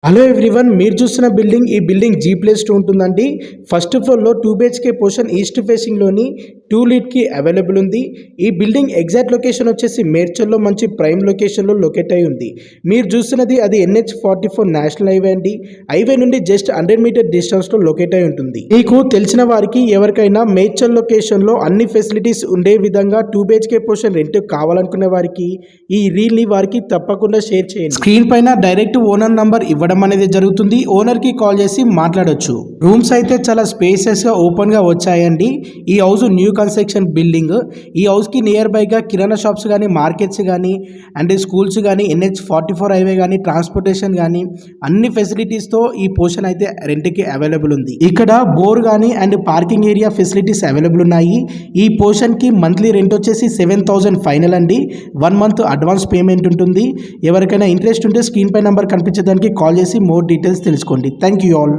Hello everyone, మీరు చూస్తున్న building ఈ బిల్డింగ్ G+2 ఉంటుందండి. ఫస్ట్ ఫ్లోర్లో 2 BHK పోర్షన్ ఈస్ట్ ఫేసింగ్లోని 2 లీడ్కి అవైలబుల్ ఉంది. ఈ బిల్డింగ్ ఎగ్జాక్ట్ లొకేషన్ వచ్చేసి మేడ్చల్లో మంచి ప్రైమ్ లొకేషన్లో లొకేట్ అయి ఉంది. మీరు చూస్తున్నది అది NH44 నేషనల్ హైవే అండి. హైవే నుండి జస్ట్ 100 మీటర్ డిస్టెన్స్లో లొకేట్ అయి ఉంటుంది. మీకు తెలిసిన వారికి ఎవరికైనా మేడ్చల్ లొకేషన్లో అన్ని ఫెసిలిటీస్ ఉండే విధంగా 2 BHK పోర్షన్ రెంట్ కావాలనుకునే వారికి ఈ రీల్ని వారికి తప్పకుండా షేర్ చేయండి. స్క్రీన్ పైన డైరెక్ట్ ఓనర్ నంబర్ ఇవ్వడం అనేది జరుగుతుంది. ఓనర్ కి కాల్ చేసి మాట్లాడొచ్చు. రూమ్స్ అయితే చాలా స్పేసెస్ గా ఓపెన్ గా వచ్చాయండి. ఈ హౌస్ న్యూ కన్స్ట్రక్షన్ బిల్డింగ్. ఈ హౌస్ కి నియర్ బై గా కిరాణా షాప్స్ కానీ, మార్కెట్స్ కానీ అండ్ స్కూల్స్ కానీ, NH44 హైవే కానీ, ట్రాన్స్పోర్టేషన్ కానీ అన్ని ఫెసిలిటీస్ తో ఈ పోర్షన్ అయితే రెంట్ కి అవైలబుల్ ఉంది. ఇక్కడ బోర్ కానీ and parking area facilities available ఉన్నాయి. ఈ పోర్షన్ కి మంత్లీ రెంట్ వచ్చేసి 7,000 ఫైనల్ అండి. 1 మంత్ అడ్వాన్స్ పేమెంట్ ఉంటుంది. ఎవరికైనా ఇంట్రెస్ట్ ఉంటే స్క్రీన్ పై నంబర్ కనిపించడానికి కాల్ చేసి మోర్ డీటెయిల్స్ తెలుసుకోండి. Thank you all.